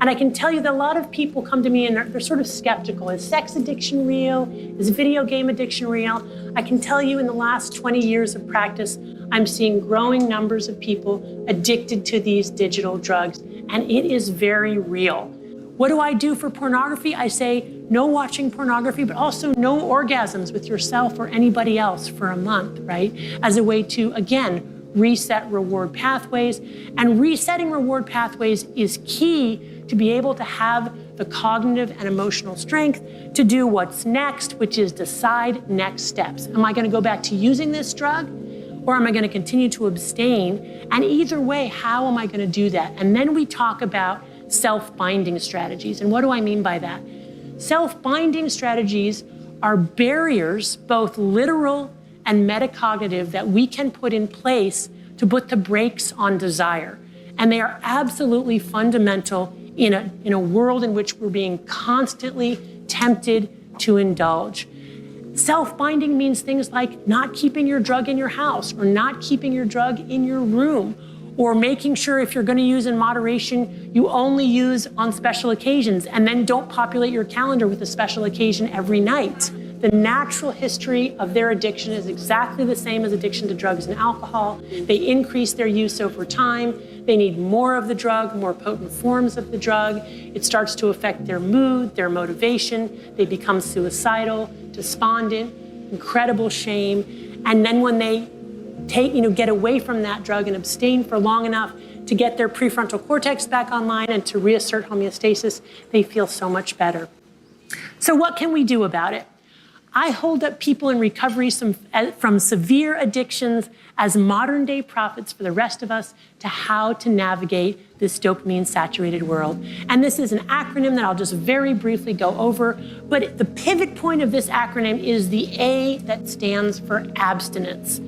And I can tell you that a lot of people come to me and they're sort of skeptical. Is sex addiction real? Is video game addiction real? I can tell you in the last 20 years of practice, I'm seeing growing numbers of people addicted to these digital drugs, and it is very real. What do I do for pornography? I say no watching pornography, but also no orgasms with yourself or anybody else for a month, right? As a way to, again, reset reward pathways. And resetting reward pathways is key to be able to have the cognitive and emotional strength to do what's next, which is decide next steps. Am I going to go back to using this drug, or am I going to continue to abstain? And either way, how am I going to do that? And then we talk about self-binding strategies. And what do I mean by that? Self-binding strategies are barriers, both literal and metacognitive, that we can put in place to put the brakes on desire. And they are absolutely fundamental in a world in which we're being constantly tempted to indulge. Self-binding means things like not keeping your drug in your house, or not keeping your drug in your room, or making sure if you're going to use in moderation, you only use on special occasions, and then don't populate your calendar with a special occasion every night. The natural history of their addiction is exactly the same as addiction to drugs and alcohol. They increase their use over time. They need more of the drug, more potent forms of the drug. It starts to affect their mood, their motivation. They become suicidal, despondent, incredible shame. And then when they get away from that drug and abstain for long enough to get their prefrontal cortex back online and to reassert homeostasis, they feel so much better. So what can we do about it? I hold up people in recovery from severe addictions as modern day prophets for the rest of us to how to navigate this dopamine saturated world. And this is an acronym that I'll just very briefly go over, but the pivot point of this acronym is the A that stands for abstinence.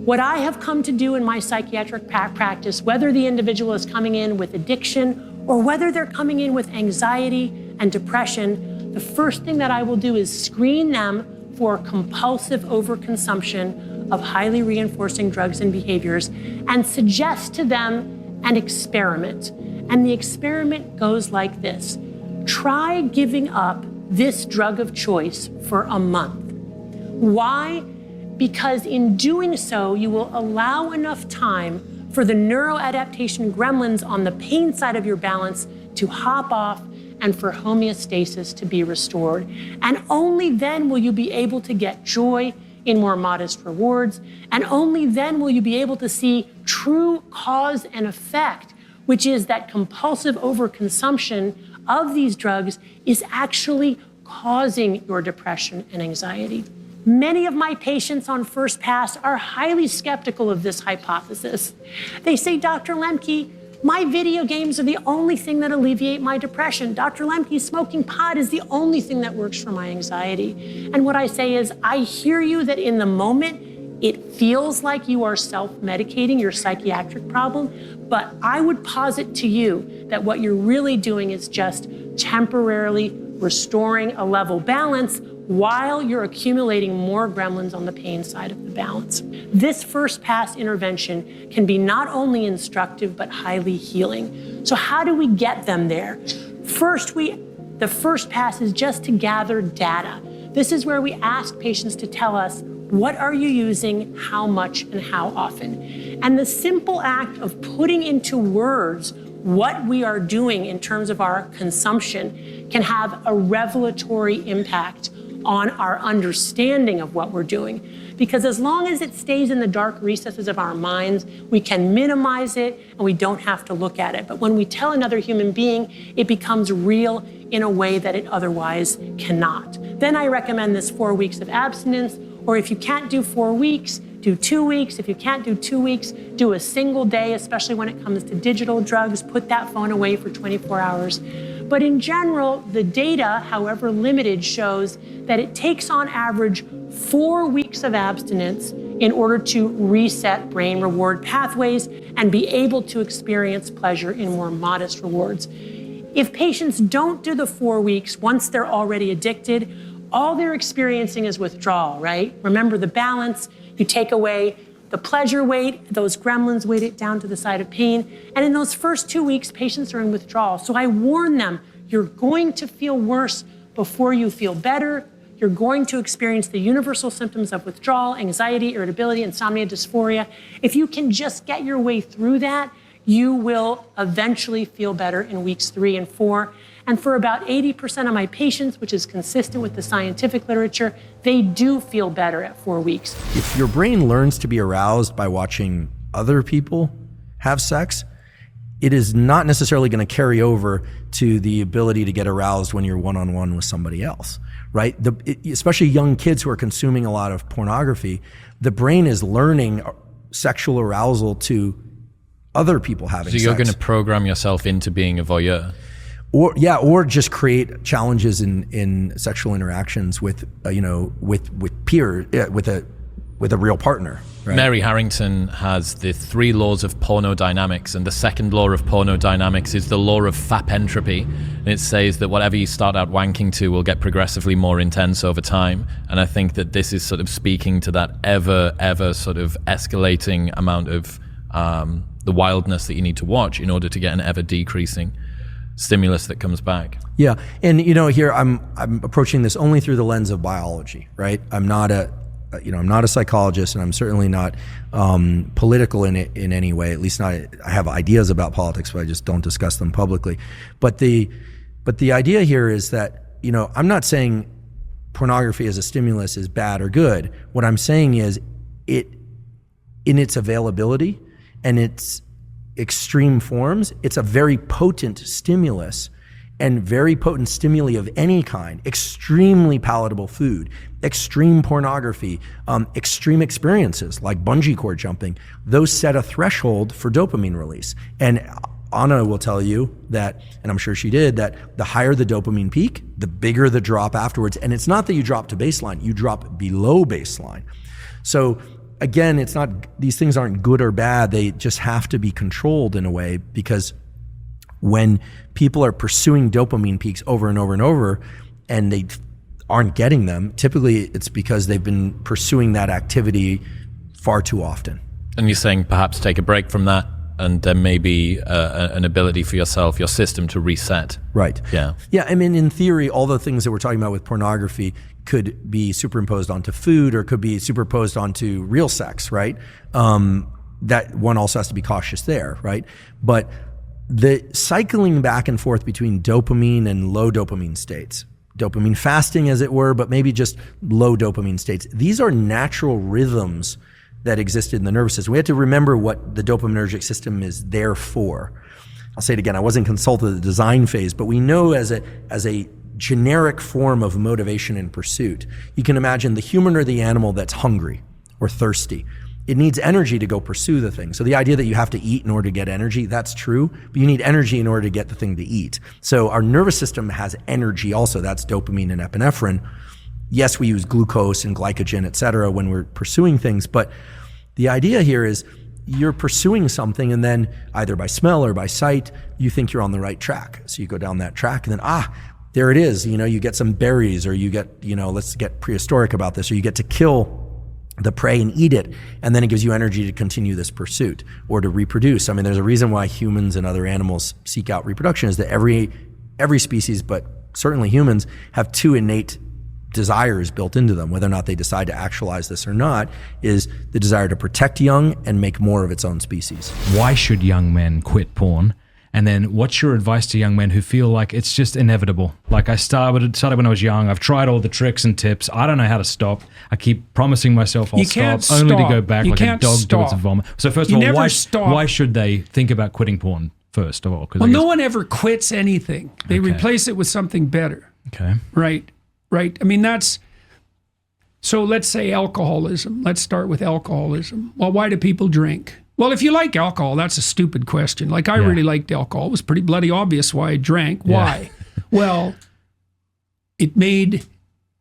What I have come to do in my psychiatric practice, whether the individual is coming in with addiction or whether they're coming in with anxiety and depression, the first thing that I will do is screen them for compulsive overconsumption of highly reinforcing drugs and behaviors and suggest to them an experiment. And the experiment goes like this. Try giving up this drug of choice for a month. Why? Because in doing so, you will allow enough time for the neuroadaptation gremlins on the pain side of your balance to hop off and for homeostasis to be restored. And only then will you be able to get joy in more modest rewards. And only then will you be able to see true cause and effect, which is that compulsive overconsumption of these drugs is actually causing your depression and anxiety. Many of my patients on first pass are highly skeptical of this hypothesis. They say, Dr. Lembke, my video games are the only thing that alleviate my depression. Dr. Lembke, smoking pot is the only thing that works for my anxiety. And what I say is, I hear you that in the moment, it feels like you are self-medicating your psychiatric problem, but I would posit to you that what you're really doing is just temporarily restoring a level balance while you're accumulating more gremlins on the pain side of the balance. This first pass intervention can be not only instructive, but highly healing. So how do we get them there? First, the first pass is just to gather data. This is where we ask patients to tell us, what are you using, how much, and how often? And the simple act of putting into words what we are doing in terms of our consumption can have a revelatory impact on our understanding of what we're doing. Because as long as it stays in the dark recesses of our minds, we can minimize it and we don't have to look at it. But when we tell another human being, it becomes real in a way that it otherwise cannot. Then I recommend this 4 weeks of abstinence, or if you can't do 4 weeks, do 2 weeks. If you can't do 2 weeks, do a single day, especially when it comes to digital drugs. Put that phone away for 24 hours. But in general, the data, however limited, shows that it takes on average 4 weeks of abstinence in order to reset brain reward pathways and be able to experience pleasure in more modest rewards. If patients don't do the 4 weeks, once they're already addicted, all they're experiencing is withdrawal, right? Remember the balance, you take away the pleasure weight, those gremlins weight it down to the side of pain. And in those first 2 weeks, patients are in withdrawal. So I warn them, you're going to feel worse before you feel better. You're going to experience the universal symptoms of withdrawal, anxiety, irritability, insomnia, dysphoria. If you can just get your way through that, you will eventually feel better in weeks 3 and 4. And for about 80% of my patients, which is consistent with the scientific literature, they do feel better at 4 weeks. If your brain learns to be aroused by watching other people have sex, it is not necessarily going to carry over to the ability to get aroused when you're one-on-one with somebody else, right? Especially young kids who are consuming a lot of pornography, the brain is learning sexual arousal to other people having sex. So you're going to program yourself into being a voyeur? Or just create challenges in sexual interactions with peers, with a real partner. Right? Mary Harrington has the 3 laws of pornodynamics, and the second law of pornodynamics is the law of Fap Entropy, and it says that whatever you start out wanking to will get progressively more intense over time. And I think that this is sort of speaking to that ever sort of escalating amount of the wildness that you need to watch in order to get an ever decreasing stimulus that comes back. Yeah, and here I'm approaching this only through the lens of biology, right? I'm not a psychologist, and I'm certainly not political in any way. At least not. I have ideas about politics, but I just don't discuss them publicly. But the idea here is that I'm not saying pornography as a stimulus is bad or good. What I'm saying is it, in its availability and its extreme forms, it's a very potent stimulus, and very potent stimuli of any kind, extremely palatable food, extreme pornography, extreme experiences like bungee cord jumping, those set a threshold for dopamine release. And Anna will tell you that, and I'm sure she did, that the higher the dopamine peak, the bigger the drop afterwards. And it's not that you drop to baseline, you drop below baseline. So again, it's not, these things aren't good or bad, they just have to be controlled in a way, because when people are pursuing dopamine peaks over and over and over and they aren't getting them, typically it's because they've been pursuing that activity far too often. And you're saying perhaps take a break from that, and there may be an ability for yourself, your system to reset. Right. Yeah. Yeah, I mean, in theory, all the things that we're talking about with pornography could be superimposed onto food, or could be superimposed onto real sex, right? That one also has to be cautious there, right? But the cycling back and forth between dopamine and low dopamine states, dopamine fasting as it were, but maybe just low dopamine states, these are natural rhythms that existed in the nervous system. We have to remember what the dopaminergic system is there for. I'll say it again, I wasn't consulted at the design phase, but we know as a generic form of motivation and pursuit, you can imagine the human or the animal that's hungry or thirsty. It needs energy to go pursue the thing. So the idea that you have to eat in order to get energy, that's true, but you need energy in order to get the thing to eat. So our nervous system has energy also, that's dopamine and epinephrine. Yes, we use glucose and glycogen, et cetera, when we're pursuing things, but the idea here is you're pursuing something, and then either by smell or by sight, you think you're on the right track. So you go down that track, and then, there it is. You get some berries, or you get, let's get prehistoric about this, or you get to kill the prey and eat it, and then it gives you energy to continue this pursuit or to reproduce. I mean, there's a reason why humans and other animals seek out reproduction, is that every species, but certainly humans, have 2 innate desires built into them. Whether or not they decide to actualize this or not is the desire to protect young and make more of its own species. Why should young men quit porn? And then what's your advice to young men who feel like it's just inevitable? Like, I started when I was young. I've tried all the tricks and tips. I don't know how to stop. I keep promising myself I'll stop, only to go back like a dog to its vomit. So first of all, why should they think about quitting porn first of all? Well, no one ever quits anything. They replace it with something better. Okay. Right. I mean, so let's say alcoholism. Let's start with alcoholism. Well, why do people drink? Well, if you like alcohol, that's a stupid question. Like, I really liked alcohol. It was pretty bloody obvious why I drank. Why? Well, it made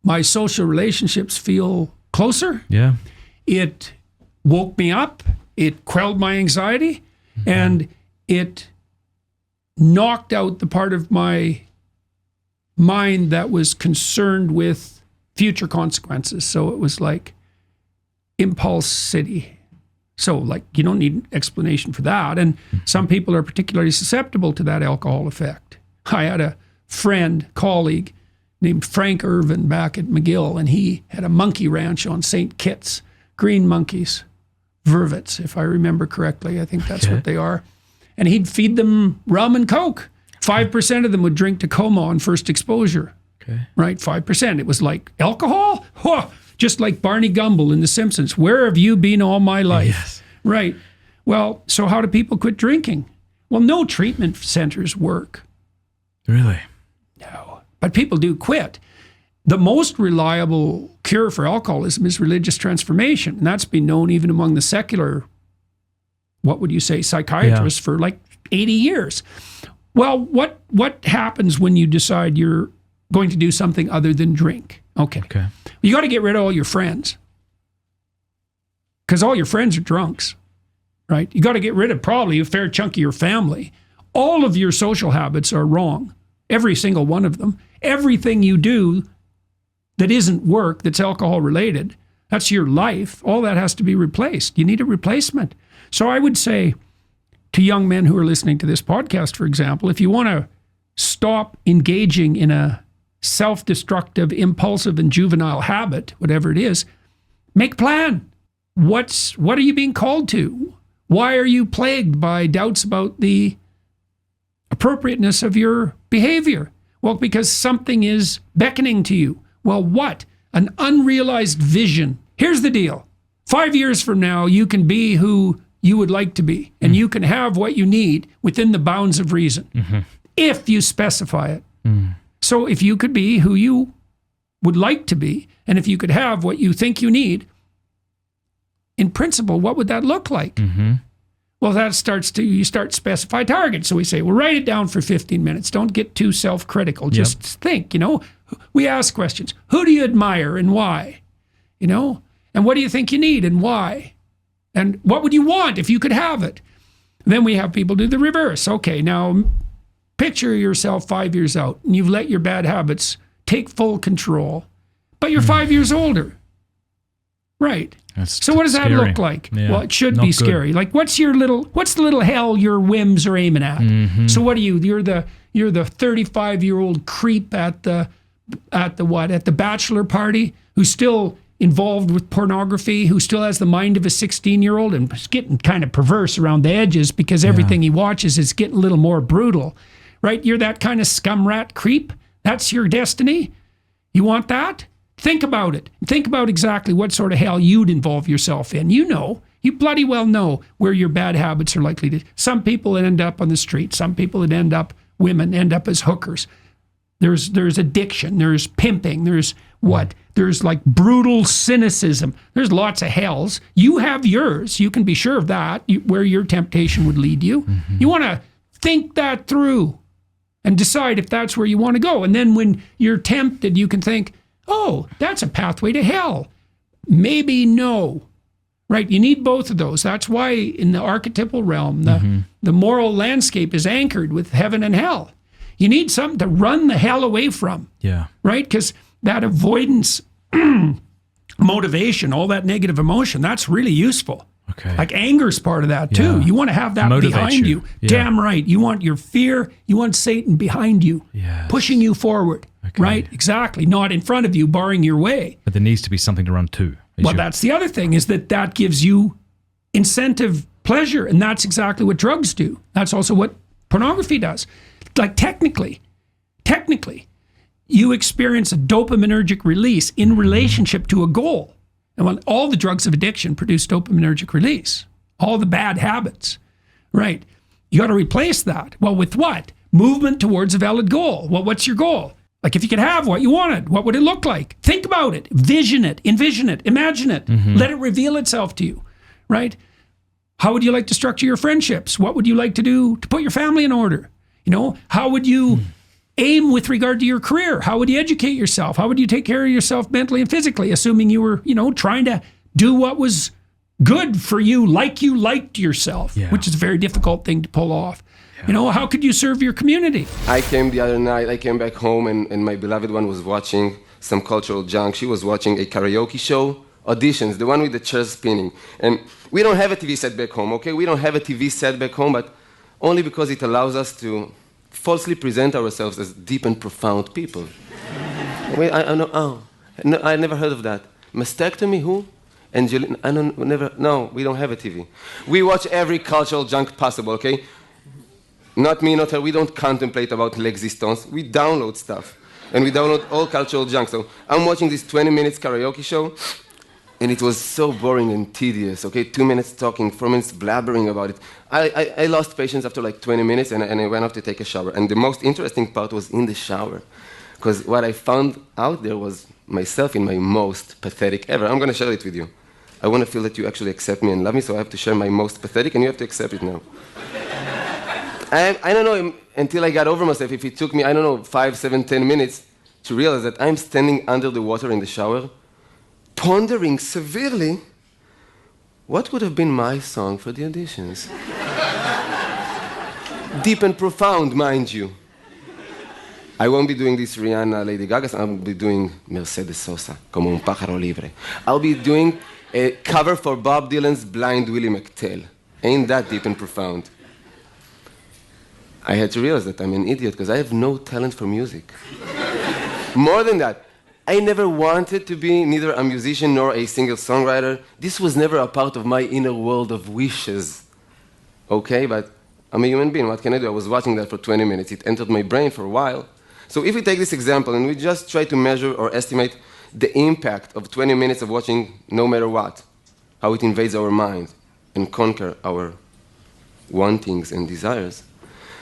my social relationships feel closer. Yeah. It woke me up. It quelled my anxiety. Mm-hmm. And it knocked out the part of my mind that was concerned with future consequences. So it was like impulse city. So, like, you don't need an explanation for that. And some people are particularly susceptible to that alcohol effect. I had a colleague named Frank Irvin back at McGill, and he had a monkey ranch on St. Kitts, green monkeys, vervets, if I remember correctly. I think that's what they are. And he'd feed them rum and Coke. 5% of them would drink Tacoma on first exposure. Okay. Right, 5%. It was like, alcohol? Huh. Just like Barney Gumble in The Simpsons. Where have you been all my life? Yes. Right. Well, so how do people quit drinking? Well, no treatment centers work. Really? No. But people do quit. The most reliable cure for alcoholism is religious transformation. And that's been known even among the secular, what would you say, psychiatrists for like 80 years. Well, what happens when you decide you're going to do something other than drink? Okay. You got to get rid of all your friends, because all your friends are drunks, right? You got to get rid of probably a fair chunk of your family. All of your social habits are wrong, every single one of them. Everything you do that isn't work, that's alcohol related, that's your life, all that has to be replaced. You need a replacement. So I would say to young men who are listening to this podcast, for example, if you want to stop engaging in a self-destructive, impulsive, and juvenile habit, whatever it is, make a plan. What are you being called to? Why are you plagued by doubts about the appropriateness of your behavior? Well, because something is beckoning to you. Well, what? An unrealized vision. Here's the deal. 5 years from now, you can be who you would like to be, and you can have what you need within the bounds of reason, if you specify it. So if you could be who you would like to be, and if you could have what you think you need, in principle, what would that look like? Well, you start specify targets. So we say, well, write it down for 15 minutes. Don't get too self-critical. Just think, we ask questions. Who do you admire and why? And what do you think you need and why? And what would you want if you could have it? Then we have people do the reverse. Okay, now picture yourself 5 years out, and you've let your bad habits take full control, but you're 5 years older. Right. So what does that look like? Yeah. Well, it should be scary. Like, what's the little hell your whims are aiming at? So what are you? You're the 35-year-old creep at the bachelor party who's still involved with pornography, who still has the mind of a 16-year-old and is getting kind of perverse around the edges because everything he watches is getting a little more brutal. Right? You're that kind of scum rat creep. That's your destiny. You want that? Think about it. Think about exactly what sort of hell you'd involve yourself in. You bloody well know where your bad habits are likely to. Some people that end up on the street. Some people that women end up as hookers. There's addiction. There's pimping. There's what? There's like brutal cynicism. There's lots of hells. You have yours. You can be sure of that, where your temptation would lead you. You want to think that through and decide if that's where you want to go. And then when you're tempted, you can think, oh, that's a pathway to hell. Maybe no. Right? You need both of those. That's why in the archetypal realm, the moral landscape is anchored with heaven and hell. You need something to run the hell away from. Yeah. Right? Because that avoidance motivation, all that negative emotion, that's really useful. Okay. Like anger's part of that too. You want to have that behind you. Damn right. You want your fear, you want Satan behind you, pushing you forward. Okay. Right? Exactly. Not in front of you, barring your way. But there needs to be something to run to. Well, that's the other thing, is that gives you incentive, pleasure, and that's exactly what drugs do. That's also what pornography does. Like technically, you experience a dopaminergic release in relationship to a goal. And when all the drugs of addiction produce dopaminergic release, all the bad habits, right? You got to replace that. Well, with what? Movement towards a valid goal. Well, what's your goal? Like, if you could have what you wanted, what would it look like? Think about it, vision it, envision it, imagine it, let it reveal itself to you, right? How would you like to structure your friendships? What would you like to do to put your family in order? How would you aim with regard to your career? How would you educate yourself? How would you take care of yourself mentally and physically, assuming you were, trying to do what was good for you, like you liked yourself, which is a very difficult thing to pull off. How could you serve your community? I came the other night, I came back home and my beloved one was watching some cultural junk. She was watching a karaoke show auditions, the one with the chairs spinning. And we don't have a TV set back home, okay? We don't have a TV set back home, but only because it allows us to falsely present ourselves as deep and profound people. Wait, I know, no, I never heard of that. Mastectomy, who? Angelina, no, we don't have a TV. We watch every cultural junk possible, okay? Not me, not her, we don't contemplate about l'existence. We download stuff. And we download all cultural junk. So I'm watching this 20 minutes karaoke show, and it was so boring and tedious, okay? 2 minutes talking, 4 minutes blabbering about it. I lost patience after like 20 minutes, and I went off to take a shower. And the most interesting part was in the shower, because what I found out there was myself in my most pathetic ever. I'm going to share it with you. I want to feel that you actually accept me and love me, so I have to share my most pathetic, and you have to accept it now. I don't know until I got over myself if it took me, 5, 7, 10 minutes to realize that I'm standing under the water in the shower, pondering severely what would have been my song for the auditions. Deep and profound, mind you. I won't be doing this Rihanna, Lady Gaga, I'll be doing Mercedes Sosa, Como un pájaro libre. I'll be doing a cover for Bob Dylan's Blind Willie McTell. Ain't that deep and profound? I had to realize that I'm an idiot because I have no talent for music. More than that, I never wanted to be neither a musician nor a singer-songwriter. This was never a part of my inner world of wishes. Okay, but I'm a human being. What can I do? I was watching that for 20 minutes. It entered my brain for a while. So if we take this example and we just try to measure or estimate the impact of 20 minutes of watching no matter what, how it invades our mind and conquer our wantings and desires,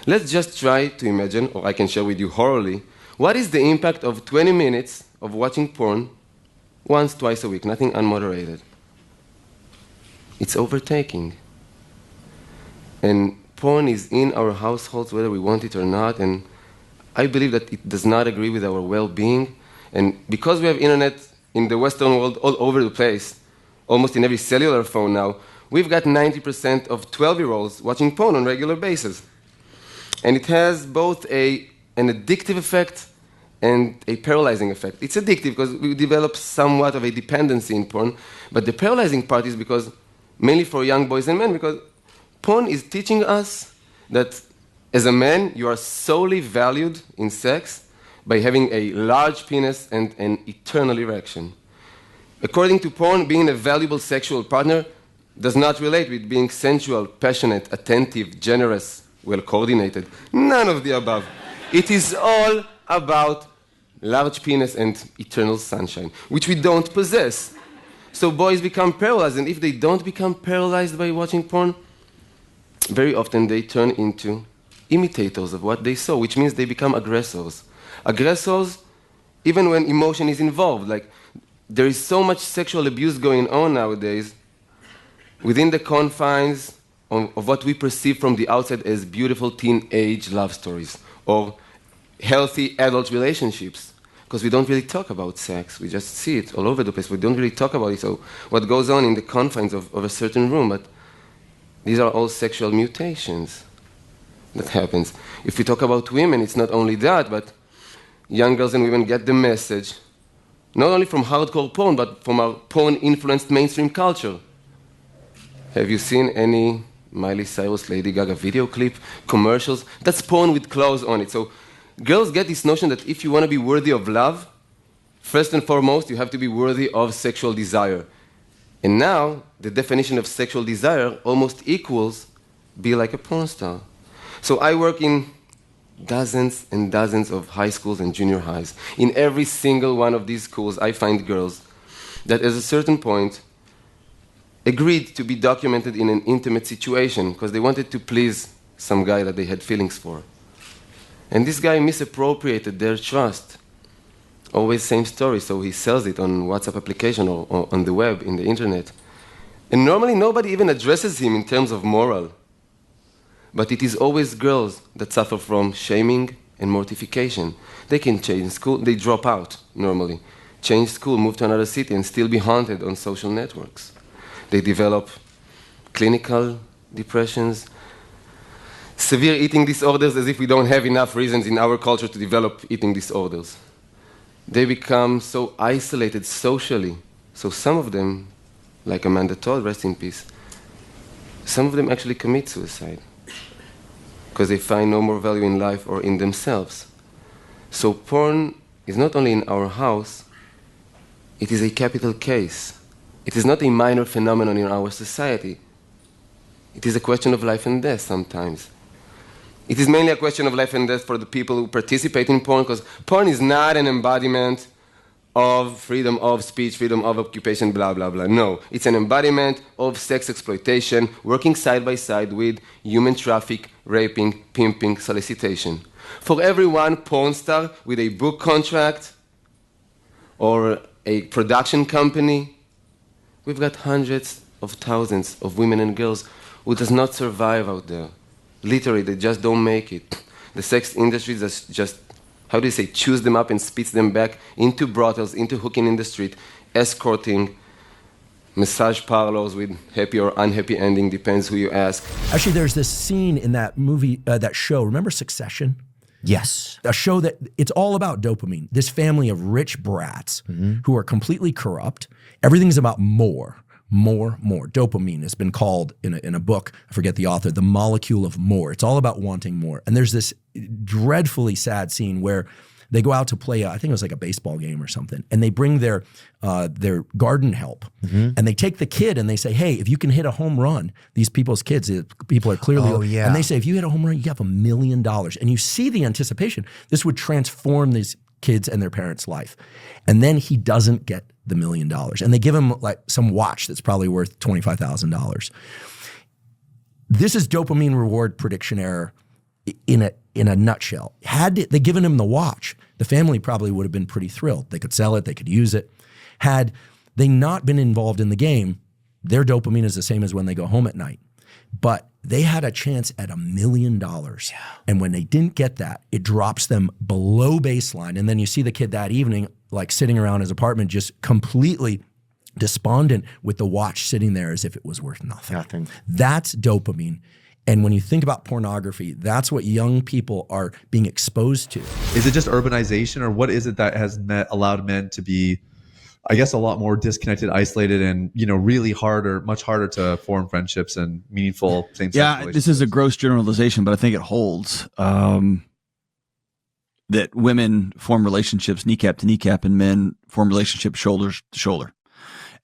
let's just try to imagine, or I can share with you orally, what is the impact of 20 minutes of watching porn once, twice a week, nothing unmoderated? It's overtaking. And porn is in our households whether we want it or not, and I believe that it does not agree with our well-being. And because we have internet in the Western world all over the place, almost in every cellular phone now, we've got 90% of 12-year-olds watching porn on a regular basis. And it has both an addictive effect and a paralyzing effect. It's addictive because we develop somewhat of a dependency in porn, but the paralyzing part is because, mainly for young boys and men, because porn is teaching us that as a man, you are solely valued in sex by having a large penis and an eternal erection. According to porn, being a valuable sexual partner does not relate with being sensual, passionate, attentive, generous, well-coordinated. None of the above. It is all about large penis and eternal sunshine, which we don't possess. So boys become paralyzed, and if they don't become paralyzed by watching porn, very often they turn into imitators of what they saw, which means they become aggressors. Aggressors, even when emotion is involved. Like, there is so much sexual abuse going on nowadays within the confines of what we perceive from the outside as beautiful teenage love stories or healthy adult relationships. Because we don't really talk about sex. We just see it all over the place. We don't really talk about it. So what goes on in the confines of a certain room, but these are all sexual mutations that happens. If we talk about women, it's not only that, but young girls and women get the message, not only from hardcore porn, but from our porn-influenced mainstream culture. Have you seen any Miley Cyrus, Lady Gaga video clip, commercials? That's porn with clothes on it. So girls get this notion that if you want to be worthy of love, first and foremost, you have to be worthy of sexual desire. And now, the definition of sexual desire almost equals be like a porn star. So I work in dozens and dozens of high schools and junior highs. In every single one of these schools, I find girls that at a certain point agreed to be documented in an intimate situation because they wanted to please some guy that they had feelings for. And this guy misappropriated their trust. Always same story, so he sells it on WhatsApp application or on the web, in the internet. And normally nobody even addresses him in terms of moral. But it is always girls that suffer from shaming and mortification. They can change school, they drop out normally, change school, move to another city, and still be haunted on social networks. They develop clinical depressions, severe eating disorders, as if we don't have enough reasons in our culture to develop eating disorders. They become so isolated socially So some of them, like Amanda Todd, rest in peace, some of them actually commit suicide because they find no more value in life or in themselves. So porn is not only in our house, it is a capital case. It is not a minor phenomenon in our society. It is a question of life and death sometimes. It is mainly a question of life and death for the people who participate in porn, because porn is not an embodiment of freedom of speech, freedom of occupation, blah, blah, blah. No, it's an embodiment of sex exploitation working side by side with human traffic, raping, pimping, solicitation. For every one porn star with a book contract or a production company, we've got hundreds of thousands of women and girls who does not survive out there. Literally, they just don't make it. The sex industry just how do you say, chews them up and spits them back into brothels, into hooking in the street, escorting, massage parlors with happy or unhappy ending, depends who you ask. Actually, there's this scene in that movie, that show, remember Succession? Yes. A show that it's all about dopamine. This family of rich brats who are completely corrupt. Everything's about more. Dopamine has been called in a book, I forget the author, the molecule of more. It's all about wanting more. And there's this dreadfully sad scene where they go out to play, I think it was like a baseball game or something, and they bring their garden help. And they take the kid and they say, hey, if you can hit a home run, these people's kids, people are clearly, and they say, if you hit a home run, you have $1 million. And you see the anticipation. This would transform these kids and their parents' life. And then he doesn't get the $1 million. And they give him like some watch that's probably worth $25,000. This is dopamine reward prediction error in a nutshell. Had they given him the watch, the family probably would have been pretty thrilled. They could sell it, they could use it. Had they not been involved in the game, their dopamine is the same as when they go home at night. But they had a chance at $1 million. And when they didn't get that, it drops them below baseline. And then you see the kid that evening, like sitting around his apartment, just completely despondent with the watch sitting there as if it was worth nothing. That's dopamine. And when you think about pornography, that's what young people are being exposed to. Is it just urbanization, or what is it that has allowed men to be, I guess, a lot more disconnected, isolated, and much harder to form friendships and meaningful same-sex relationships? This is a gross generalization, but I think it holds. That women form relationships kneecap to kneecap, and men form relationships shoulder to shoulder.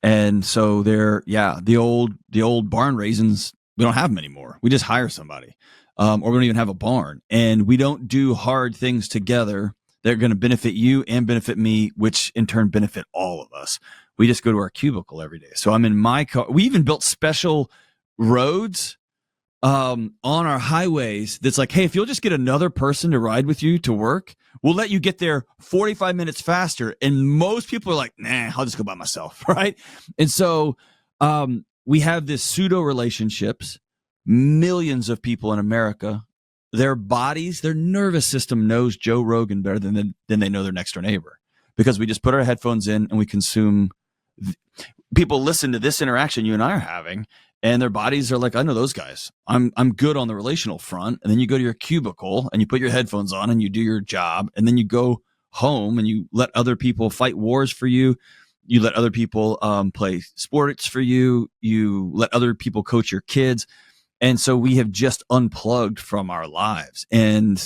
And so the old barn raisins, we don't have them anymore. We just hire somebody, or we don't even have a barn, and we don't do hard things together. They're going to benefit you and benefit me, which in turn benefit all of us. We just go to our cubicle every day. So I'm in my car. We even built special roads on our highways that's like, hey, if you'll just get another person to ride with you to work, we'll let you get there 45 minutes faster. And most people are like, nah, I'll just go by myself, right? And so we have this pseudo relationships, millions of people in America. Their bodies, their nervous system knows Joe Rogan better than they know their next door neighbor, because we just put our headphones in and we consume. People listen to this interaction you and I are having, and their bodies are like, I know those guys. I'm good on the relational front. And then you go to your cubicle and you put your headphones on and you do your job, and then you go home and you let other people fight wars for you. You let other people play sports for you. You let other people coach your kids. And so we have just unplugged from our lives. And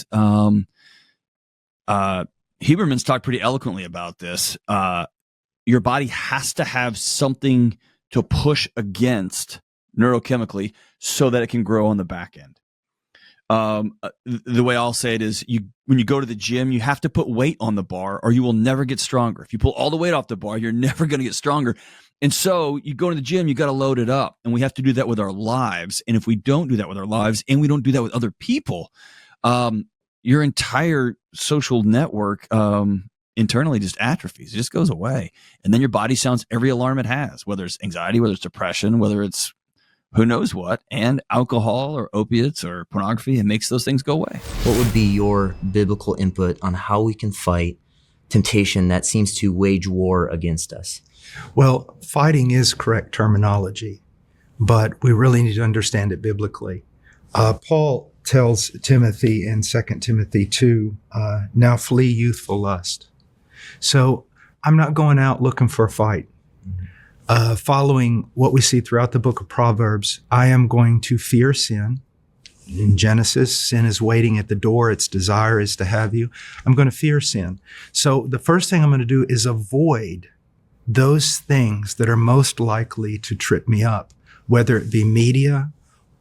Huberman's talked pretty eloquently about this. Your body has to have something to push against neurochemically so that it can grow on the back end. The way I'll say it is, when you go to the gym, you have to put weight on the bar or you will never get stronger. If you pull all the weight off the bar, you're never going to get stronger. And so you go to the gym, you got to load it up, and we have to do that with our lives. And if we don't do that with our lives, and we don't do that with other people, your entire social network internally just atrophies. It just goes away. And then your body sounds every alarm it has, whether it's anxiety, whether it's depression, whether it's who knows what, and alcohol or opiates or pornography, it makes those things go away. What would be your biblical input on how we can fight temptation that seems to wage war against us? Well, fighting is correct terminology, but we really need to understand it biblically. Paul tells Timothy in 2 Timothy 2, now flee youthful lust. So I'm not going out looking for a fight. following what we see throughout the book of Proverbs, I am going to fear sin. In Genesis, sin is waiting at the door. Its desire is to have you. I'm going to fear sin. So the first thing I'm going to do is avoid those things that are most likely to trip me up, whether it be media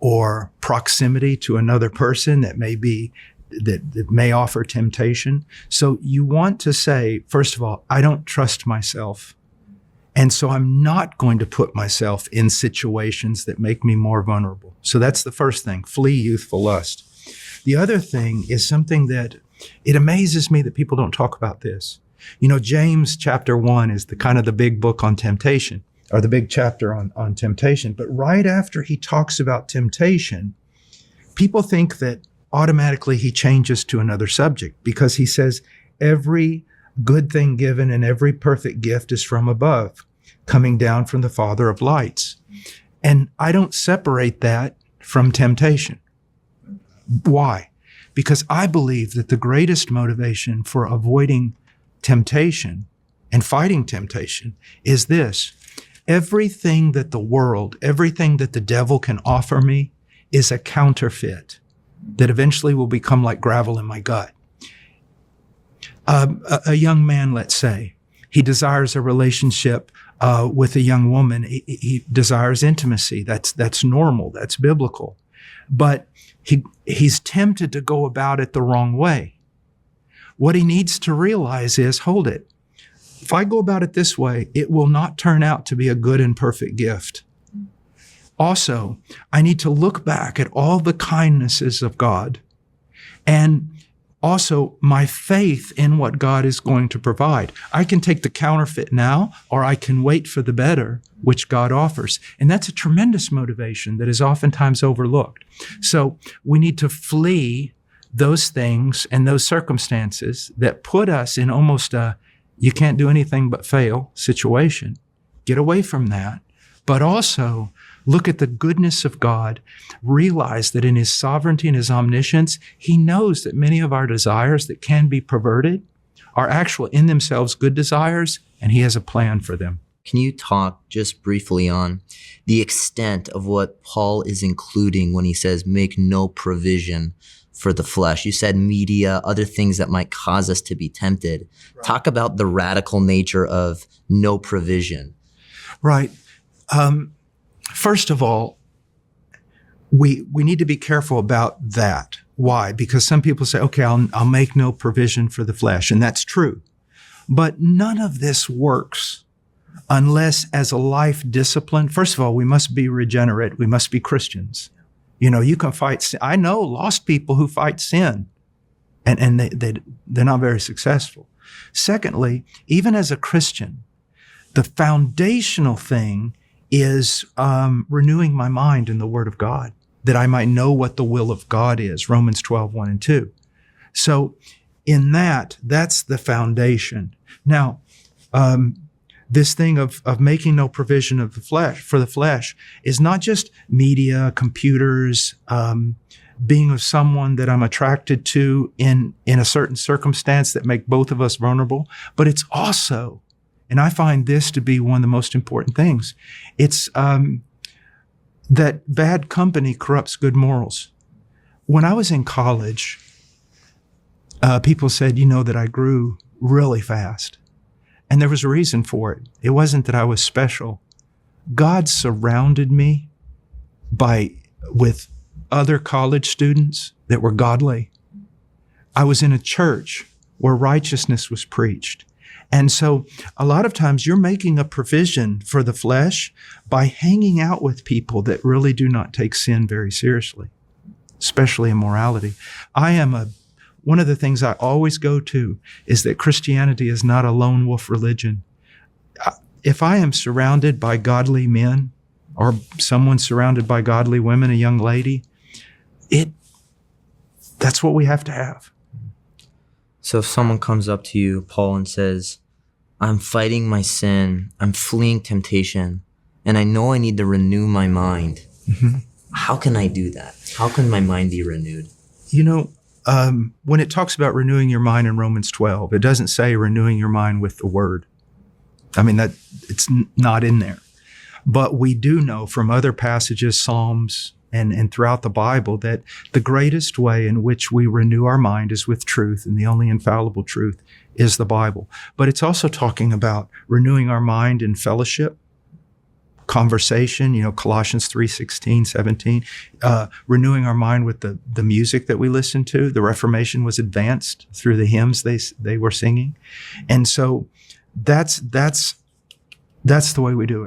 or proximity to another person that may offer temptation. So you want to say, first of all, I don't trust myself. And so I'm not going to put myself in situations that make me more vulnerable. So that's the first thing, flee youthful lust. The other thing is something that it amazes me that people don't talk about this. You know, James chapter 1 is the kind of the big book on temptation, or the big chapter on temptation. But right after he talks about temptation, people think that automatically he changes to another subject, because he says, every good thing given and every perfect gift is from above, coming down from the Father of lights. And I don't separate that from temptation. Why? Because I believe that the greatest motivation for avoiding temptation and fighting temptation is this: everything that the world, everything that the devil can offer me is a counterfeit that eventually will become like gravel in my gut. A young man, let's say, he desires a relationship with a young woman. He desires intimacy. That's normal. That's biblical. But he's tempted to go about it the wrong way. What he needs to realize is, hold it. If I go about it this way, it will not turn out to be a good and perfect gift. Also, I need to look back at all the kindnesses of God, and also my faith in what God is going to provide. I can take the counterfeit now, or I can wait for the better, which God offers. And that's a tremendous motivation that is oftentimes overlooked. So we need to flee those things and those circumstances that put us in almost a you can't do anything but fail situation. Get away from that. But also look at the goodness of God, realize that in his sovereignty and his omniscience, he knows that many of our desires that can be perverted are actual in themselves good desires, and he has a plan for them. Can you talk just briefly on the extent of what Paul is including when he says make no provision for the flesh? You said media, other things that might cause us to be tempted. Right. Talk about the radical nature of no provision. Right. First of all, we need to be careful about that. Why? Because some people say, okay, I'll make no provision for the flesh, and that's true. But none of this works unless, as a life discipline, first of all, we must be regenerate. We must be Christians. You know, you can fight sin. I know lost people who fight sin, and they're not very successful. Secondly, even as a Christian, the foundational thing is renewing my mind in the Word of God, that I might know what the will of God is, Romans 12:1 and 2. So in that's the foundation. Now, this thing of making no provision of the flesh for the flesh is not just media, computers, being with someone that I'm attracted to in a certain circumstance that make both of us vulnerable, but it's also, and I find this to be one of the most important things, it's that bad company corrupts good morals. When I was in college, people said, you know, that I grew really fast. And there was a reason for it. It wasn't that I was special. God surrounded me with other college students that were godly. I was in a church where righteousness was preached. And so a lot of times you're making a provision for the flesh by hanging out with people that really do not take sin very seriously, especially immorality. One of the things I always go to is that Christianity is not a lone wolf religion. If I am surrounded by godly men, or someone surrounded by godly women, a young lady, that's what we have to have. So if someone comes up to you, Paul, and says, I'm fighting my sin, I'm fleeing temptation, and I know I need to renew my mind. Mm-hmm. How can I do that? How can my mind be renewed? You know, when it talks about renewing your mind in Romans 12, it doesn't say renewing your mind with the word. I mean, that it's not in there. But we do know from other passages, Psalms, and throughout the Bible, that the greatest way in which we renew our mind is with truth, and the only infallible truth is the Bible. But it's also talking about renewing our mind in fellowship, conversation, Colossians 3:16, 17, renewing our mind with the music that we listen to. The Reformation was advanced through the hymns they were singing. And so that's the way we do it.